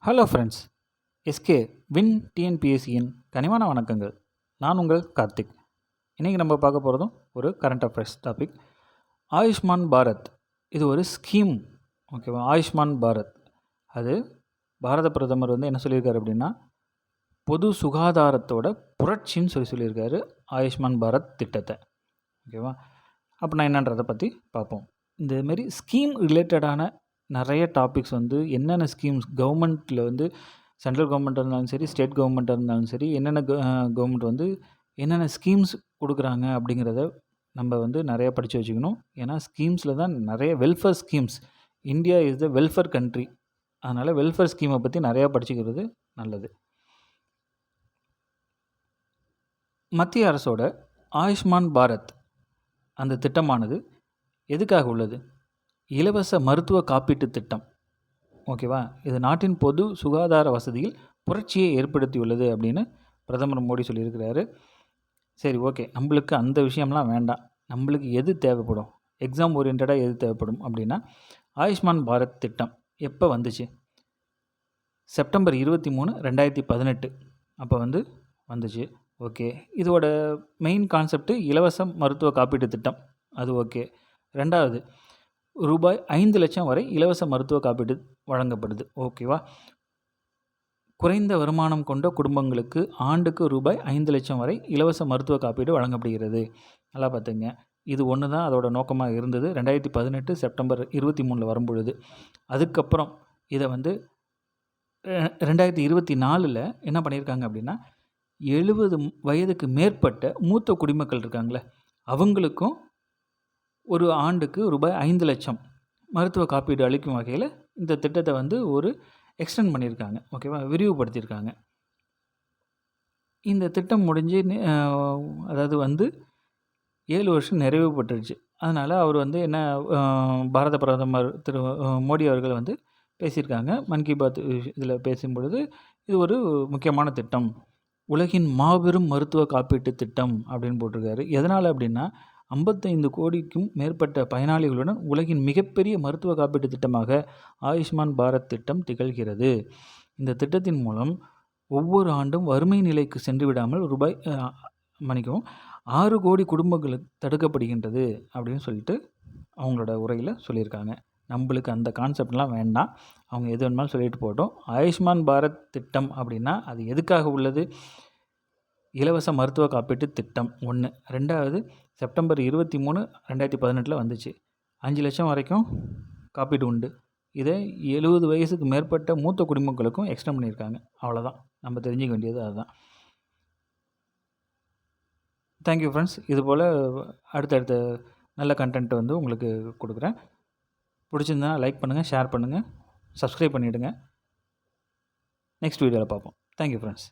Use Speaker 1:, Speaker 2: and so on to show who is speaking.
Speaker 1: Hello friends, SK win டிஎன்பிஎஸ்சியின் கனிவான வணக்கங்கள். நான் உங்கள் கார்த்திக். இன்றைக்கி நம்ம பார்க்க போகிறதும் ஒரு current affairs topic. Ayushman Bharat இது ஒரு ஸ்கீம், ஓகேவா? ஆயுஷ்மான் பாரத் அது பாரத பிரதமர் என்ன சொல்லியிருக்காரு அப்படின்னா, பொது சுகாதாரத்தோட புரட்சின்னு சொல்லியிருக்காரு ஆயுஷ்மான் பாரத் திட்டத்தை, ஓகேவா? அப்போ நான் என்னன்றதை பற்றி பார்ப்போம். இந்தமாரி ஸ்கீம் ரிலேட்டடான நிறைய டாபிக்ஸ் என்னென்ன ஸ்கீம்ஸ் கவர்மெண்ட்டில் சென்ட்ரல் கவர்மெண்ட்டாக இருந்தாலும் சரி, ஸ்டேட் கவர்மெண்ட்டாக இருந்தாலும் சரி, என்னென்ன கவர்மெண்ட் என்னென்ன ஸ்கீம்ஸ் கொடுக்குறாங்க அப்படிங்கிறத நம்ம நிறைய படித்து வச்சுக்கணும். ஏன்னா ஸ்கீம்ஸில் தான் நிறைய welfare schemes. India is the welfare country. அதனால் வெல்ஃபேர் ஸ்கீமை பற்றி நிறையா படிச்சுக்கிறது நல்லது. மத்திய அரசோட ஆயுஷ்மான் பாரத் அந்த திட்டமானது எதுக்காக உள்ளது? இலவச மருத்துவ காப்பீட்டு திட்டம், ஓகேவா? இது நாட்டின் பொது சுகாதார வசதியில் புரட்சியை ஏற்படுத்தியுள்ளது அப்படின்னு பிரதமர் மோடி சொல்லியிருக்கிறாரு. சரி, ஓகே, நம்மளுக்கு அந்த விஷயம்லாம் வேண்டாம். நம்மளுக்கு எது தேவைப்படும், எக்ஸாம் ஓரியன்டாக எது தேவைப்படும் அப்படின்னா, ஆயுஷ்மான் பாரத் திட்டம் எப்போ வந்துச்சு? செப்டம்பர் 23, 2018 அப்போ வந்துச்சு. ஓகே, இதோட மெயின் கான்செப்ட் இலவச மருத்துவ காப்பீட்டு திட்டம், அது ஓகே. ரெண்டாவது, ரூபாய் 5 லட்சம் வரை இலவச மருத்துவ காப்பீடு வழங்கப்படுது, ஓகேவா? குறைந்த வருமானம் கொண்ட குடும்பங்களுக்கு ஆண்டுக்கு ரூபாய் 5 லட்சம் வரை இலவச மருத்துவ காப்பீடு வழங்கப்படுகிறது. நல்லா பார்த்துங்க, இது ஒன்று தான் அதோட நோக்கமாக இருந்தது 2018 செப்டம்பர் 23 வரும்பொழுது. அதுக்கப்புறம் இதை 2024 என்ன பண்ணியிருக்காங்க அப்படின்னா, 70 வயதுக்கு மேற்பட்ட மூத்த குடிமக்கள் இருக்காங்களே, அவங்களுக்கும் ஒரு ஆண்டுக்கு ரூபாய் 5 லட்சம் மருத்துவ காப்பீடு அளிக்கும் வகையில் இந்த திட்டத்தை ஒரு எக்ஸ்டெண்ட் பண்ணியிருக்காங்க, ஓகேவா? விரிவுபடுத்தியிருக்காங்க. இந்த திட்டம் முடிஞ்சு அதாவது 7 வருஷம் நிறைவு பெற்றுச்சு. அதனால் அவர் என்ன பாரத பிரதமர் திரு மோடி அவர்கள் பேசியிருக்காங்க. மன் கி பாத் இதில் பேசும்பொழுது, இது ஒரு முக்கியமான திட்டம், உலகின் மாபெரும் மருத்துவ காப்பீட்டு திட்டம் அப்படின்னு போட்டிருக்காரு. எதனால் அப்படின்னா, 55 கோடிக்கும் மேற்பட்ட பயனாளிகளுடன் உலகின் மிகப்பெரிய மருத்துவ காப்பீட்டு திட்டமாக ஆயுஷ்மான் பாரத் திட்டம் திகழ்கிறது. இந்த திட்டத்தின் மூலம் ஒவ்வொரு ஆண்டும் வறுமை நிலைக்கு சென்று விடாமல் 6 கோடி குடும்பங்களுக்கு தடுக்கப்படுகின்றது அப்படின்னு சொல்லிட்டு அவங்களோட உரையில் சொல்லியிருக்காங்க. நம்மளுக்கு அந்த கான்செப்ட்லாம் வேண்டாம், அவங்க எது வேணுமாலும் சொல்லிட்டு போட்டோம். ஆயுஷ்மான் பாரத் திட்டம் அப்படின்னா அது எதுக்காக உள்ளது? இலவச மருத்துவ காப்பீட்டு திட்டம் ஒன்று. ரெண்டாவது, செப்டம்பர் 23, 2018 வந்துச்சு. 5 லட்சம் வரைக்கும் காப்பீடு உண்டு. இதை 70 வயசுக்கு மேற்பட்ட மூத்த குடிமக்களுக்கும் எக்ஸ்டெண்ட் பண்ணியிருக்காங்க. அவ்வளோதான், நம்ம தெரிஞ்சிக்க வேண்டியது அதுதான். Thank you friends. இதுபோல் அடுத்தடுத்த நல்ல கண்டென்ட் உங்களுக்கு கொடுக்குறேன். பிடிச்சிருந்தா லைக் பண்ணுங்கள், ஷேர் பண்ணுங்கள், சப்ஸ்கிரைப் பண்ணிவிடுங்க. நெக்ஸ்ட் வீடியோவில் பார்ப்போம். Thank you friends.